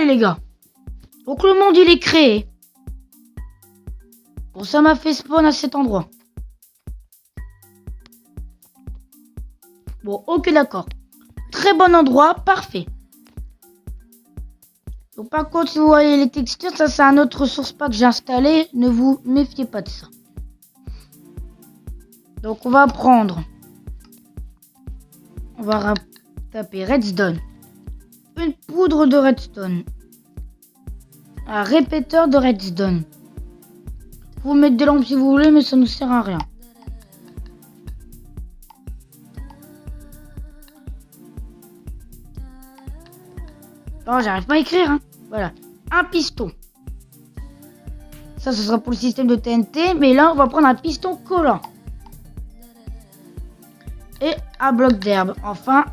Allez les gars. Donc le monde il est créé. Bon, ça m'a fait spawn à cet endroit. Bon, ok, d'accord. Très bon endroit, parfait. Donc par contre, si vous voyez les textures, ça c'est un autre ressource pack que j'ai installé. Ne vous méfiez pas de ça. Donc on va prendre. On va taper redstone. Une poudre de redstone. Un répéteur de redstone. Vous mettre des lampes si vous voulez, mais ça ne sert à rien. Oh, j'arrive pas à écrire, hein. Voilà. Un piston. Ça, ce sera pour le système de TNT. Mais là, on va prendre un piston collant. Et un bloc d'herbe. Enfin,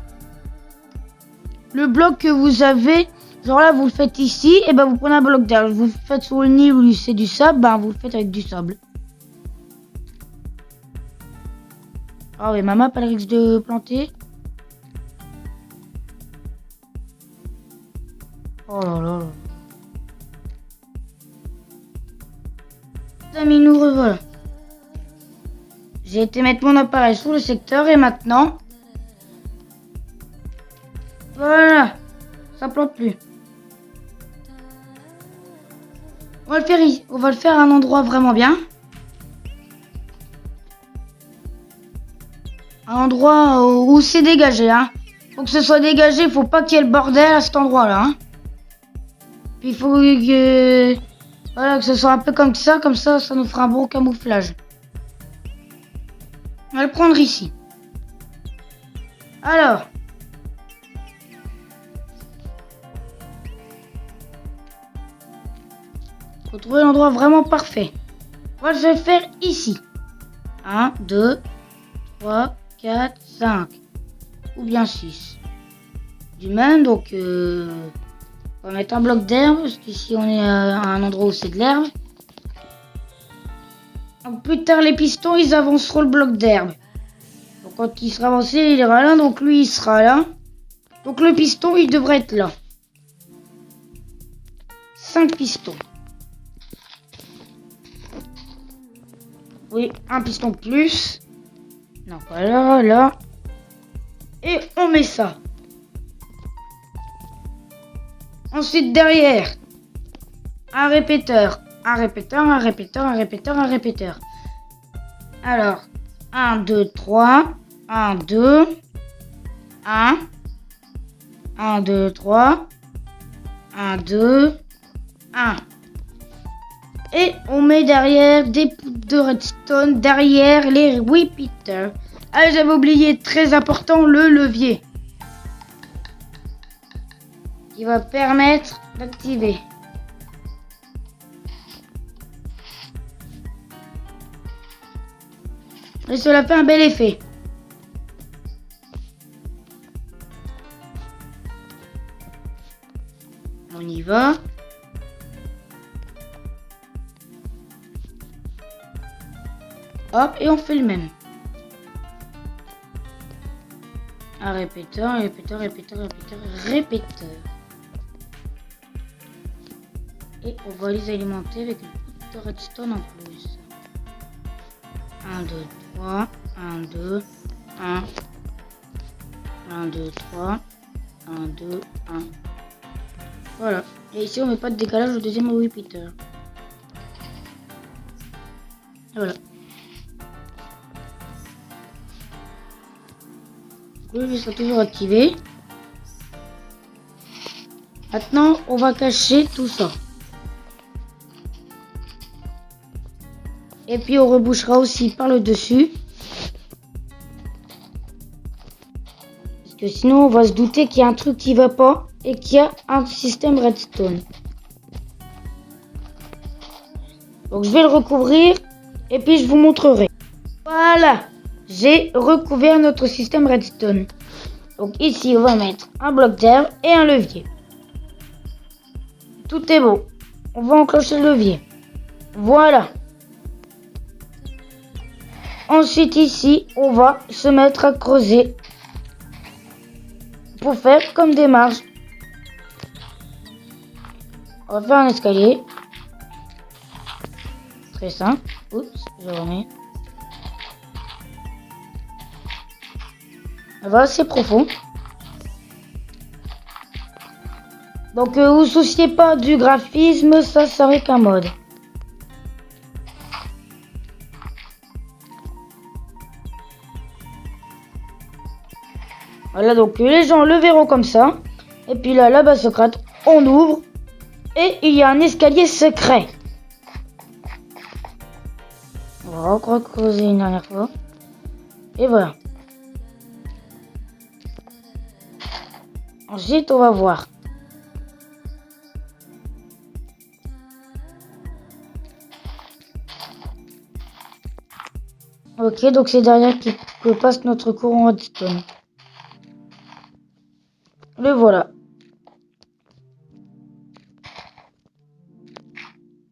le bloc que vous avez, genre là, vous le faites ici. Et ben, vous prenez un bloc d'herbe. Vous le faites sur le nid où c'est du sable. Ben, vous le faites avec du sable. Ah oui, ma map, elle risque de planter. Oh là là là. Les amis, nous revoilà. J'ai été mettre mon appareil sur le secteur et maintenant... Voilà. Ça plante plus. On va le faire ici. On va le faire à un endroit vraiment bien. Un endroit où c'est dégagé, hein. Faut que ce soit dégagé, faut pas qu'il y ait le bordel à cet endroit-là, hein. Puis il faut que... Voilà, que ce soit un peu comme ça nous fera un bon camouflage. On va le prendre ici. Alors. Faut trouver l'endroit vraiment parfait. Moi, je vais le faire ici. 1, 2, 3, 4, 5. Ou bien 6. Du même, donc... On va mettre un bloc d'herbe, parce qu'ici on est à un endroit où c'est de l'herbe. Plus tard, les pistons, ils avanceront le bloc d'herbe. Donc quand il sera avancé, il ira là, donc lui, il sera là. Donc le piston, il devrait être là. 5 pistons. Oui, un piston plus. Non, voilà, là. Et on met ça. Ensuite, derrière, un répéteur. Un répéteur, un répéteur, un répéteur, un répéteur. Alors, 1, 2, 3. 1, 2. 1. 1, 2, 3. 1, 2. 1. Et on met derrière des poudres de redstone, derrière les repeaters. Ah, j'avais oublié, très important, le levier. Qui va permettre d'activer. Et cela fait un bel effet. On y va. Hop, et on fait le même. Un répéteur, répéteur, répéteur, répéteur, répéteur. Et on va les alimenter avec une poudre de redstone en plus. 1, 2, 3, 1, 2, 1. 1, 2, 3, 1, 2, 1. Voilà. Et ici, on met pas de décalage au deuxième repeater. Voilà. Lui, il sera toujours activé. Maintenant, on va cacher tout ça. Et puis, on rebouchera aussi par le dessus. Parce que sinon, on va se douter qu'il y a un truc qui va pas et qu'il y a un système redstone. Donc, je vais le recouvrir et puis je vous montrerai. Voilà, j'ai recouvert notre système redstone. Donc ici, on va mettre un bloc d'herbe et un levier. Tout est beau. On va enclencher le levier. Voilà. Ensuite, ici, on va se mettre à creuser pour faire comme des marges. On va faire un escalier. Très simple. Oups, je remets. Ça va assez profond. Donc vous souciez pas du graphisme, ça serait qu'un mode. Voilà, donc les gens le verront comme ça. Et puis là, la base secrète, on ouvre. Et il y a un escalier secret. On va encore creuser une dernière fois. Et voilà. Ensuite, on va voir. Ok, donc c'est derrière que passe notre courant redstone. Le voilà.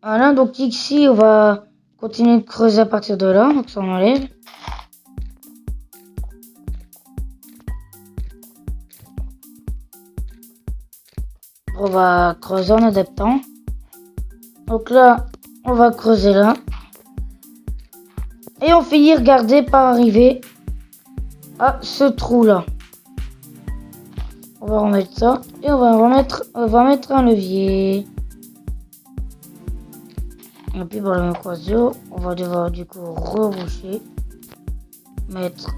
Voilà, donc ici, on va continuer de creuser à partir de là. Donc ça, on enlève. On va creuser en adaptant. Donc là, on va creuser là. Et on finit, regardez, par arriver à ce trou-là. On va remettre ça. Et on va mettre un levier. Et puis pour le même croisillon, on va devoir du coup reboucher. Mettre.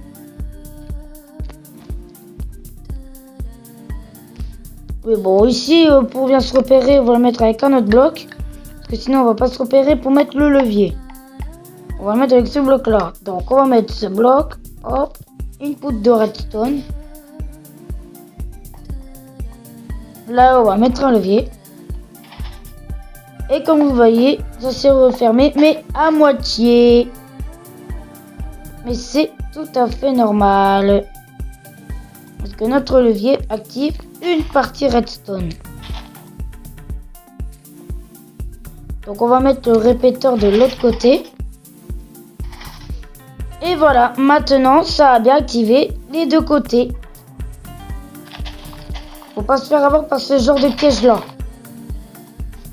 Oui, bon, ici, pour bien se repérer, on va le mettre avec un autre bloc. Parce que sinon, on va pas se repérer pour mettre le levier. On va le mettre avec ce bloc-là. Donc, on va mettre ce bloc. Hop. Une poutre de redstone. Là, on va mettre un levier. Et comme vous voyez, ça s'est refermé, mais à moitié. Mais c'est tout à fait normal. Parce que notre levier active une partie redstone. Donc on va mettre le répéteur de l'autre côté. Et voilà, maintenant ça a bien activé les deux côtés. Faut pas se faire avoir par ce genre de piège là.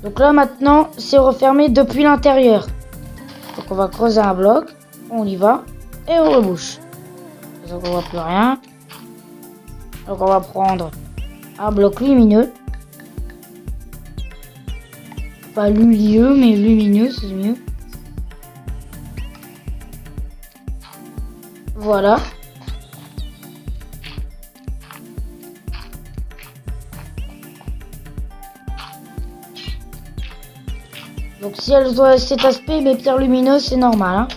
Donc là maintenant c'est refermé depuis l'intérieur. Donc on va creuser un bloc, on y va et on rebouche. Donc on voit plus rien. Donc on va prendre un bloc lumineux. Pas lumineux mais lumineux, c'est mieux. Voilà. Donc si elles ont cet aspect, mais pierres lumineuses, c'est normal. Hein.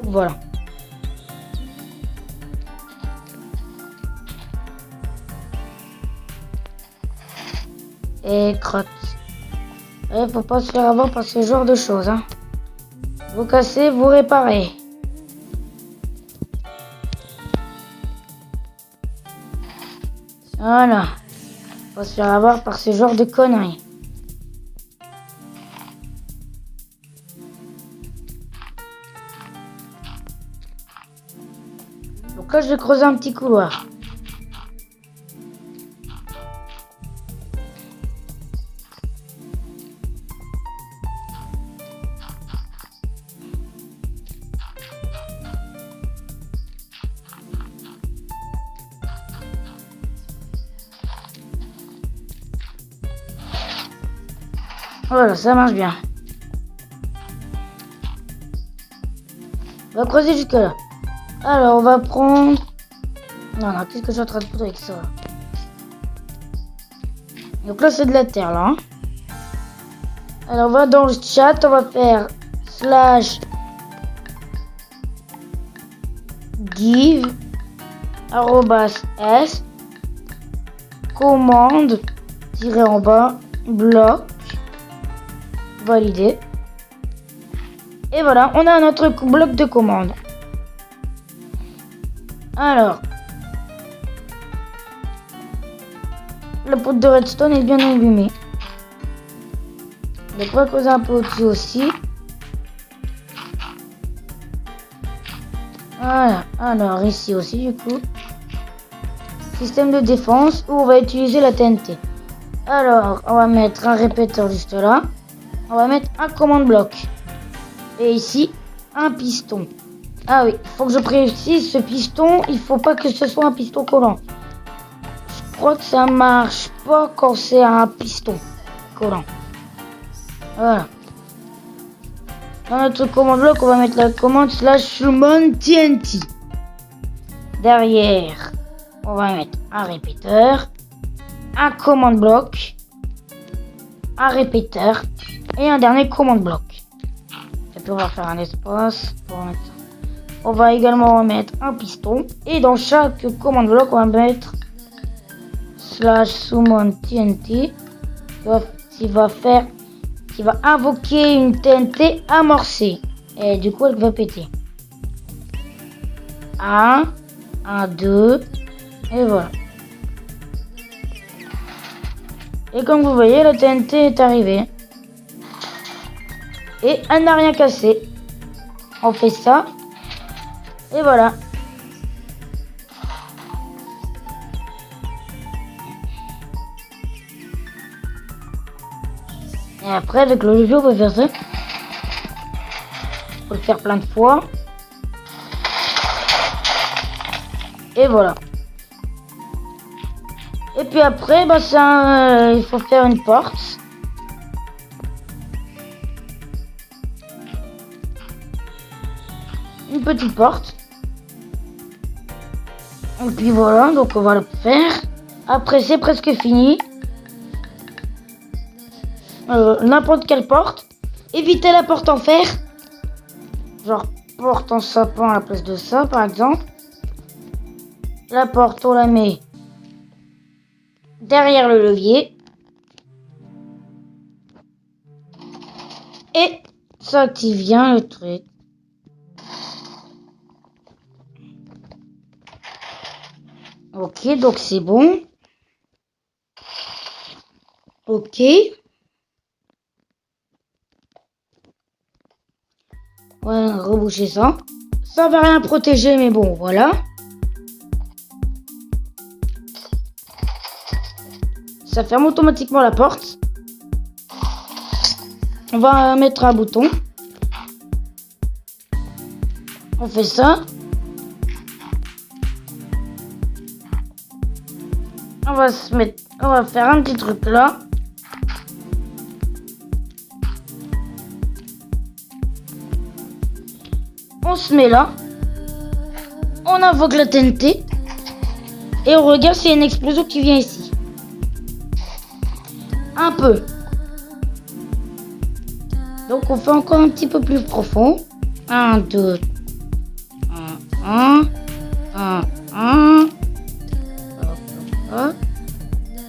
Voilà. Et crotte. Et faut pas se faire avoir par ce genre de choses. Hein. Vous cassez, vous réparez. Voilà. Faut se faire avoir par ce genre de conneries. Donc là, je vais creuser un petit couloir. Voilà, ça marche bien. On va creuser jusque là. Alors, on va prendre... Non, qu'est-ce que je suis en train de foutre avec ça? Donc là, c'est de la terre, là. Hein. Alors, on va dans le chat, on va faire /give @s commande en bas bloc validé. Et voilà, on a notre bloc de commande. Alors, la poutre de redstone est bien allumée. Donc on va creuser un peu au-dessus aussi. Voilà, alors ici aussi du coup. système de défense où on va utiliser la TNT. Alors, on va mettre un répéteur juste là. On va mettre un commande bloc. Et ici, un piston. Ah oui, il faut que je précise, ce piston, il faut pas que ce soit un piston collant. Je crois que ça marche pas quand c'est un piston collant. Voilà. Dans notre commande bloc, on va mettre la commande /summon TNT. Derrière, on va mettre un répéteur, un commande bloc, un répéteur et un dernier commande bloc. Et puis on va faire un espace pour mettre ça. On va également mettre un piston et dans chaque commande bloc, on va mettre /summon TNT qui va invoquer une TNT amorcée. Et du coup, elle va péter. 1, 2, et voilà. Et comme vous voyez, la TNT est arrivée. Et elle n'a rien cassé. On fait ça. Et voilà. Et après, avec le levier, on va faire ça. Faut le faire plein de fois. Et voilà. Et puis après, bah ça, il faut faire une porte. Une petite porte. Et puis voilà, donc on va le faire. Après, c'est presque fini. N'importe quelle porte. Évitez la porte en fer. Genre porte en sapin à la place de ça, par exemple. La porte, on la met derrière le levier. Et ça active bien le truc. Ok, donc c'est bon. Ok. On va reboucher ça. Ça va rien protéger, mais bon, voilà. Ça ferme automatiquement la porte. On va mettre un bouton. On fait ça. On va faire un petit truc là. On se met là. On invoque la TNT. Et on regarde s'il y a une explosion qui vient ici. Un peu. Donc on fait encore un petit peu plus profond. 1, 2, 1, 1.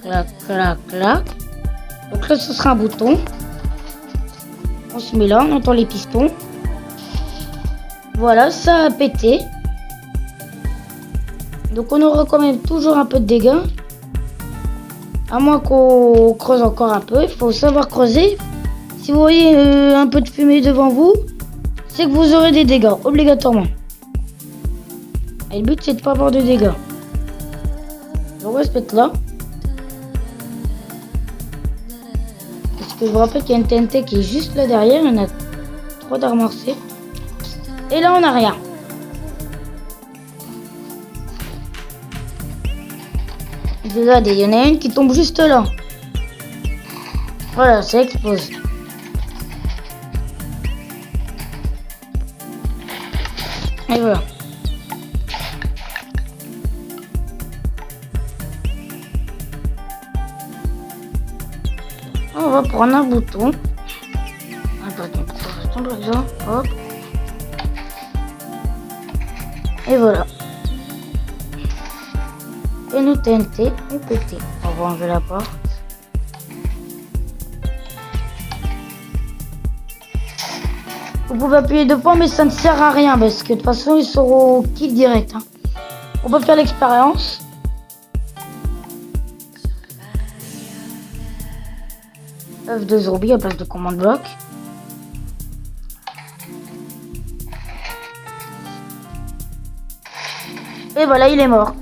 Clac, clac, clac. Donc là, ce sera un bouton. On se met là, on entend les pistons. Voilà, ça a pété. Donc on aura quand même toujours un peu de dégâts. À moins qu'on creuse encore un peu. Il faut savoir creuser. Si vous voyez un peu de fumée devant vous, c'est que vous aurez des dégâts, obligatoirement. Et le but, c'est de ne pas avoir de dégâts. On va se mettre là. Parce que je vous rappelle qu'il y a une TNT qui est juste là derrière. Il y en a 3 d'amorcer. Et là, on n'a rien. Regardez, il y en a une qui tombe juste là. Voilà, ça explose. Et voilà. On va prendre un bouton. Hop. Et voilà. Et nos TNT ont pété. On va enlever la porte. Vous pouvez appuyer 2 fois, mais ça ne sert à rien parce que de toute façon ils seront au kill direct. Hein. On peut faire l'expérience. œuf de zombie à place de commande bloc. Et voilà, il est mort.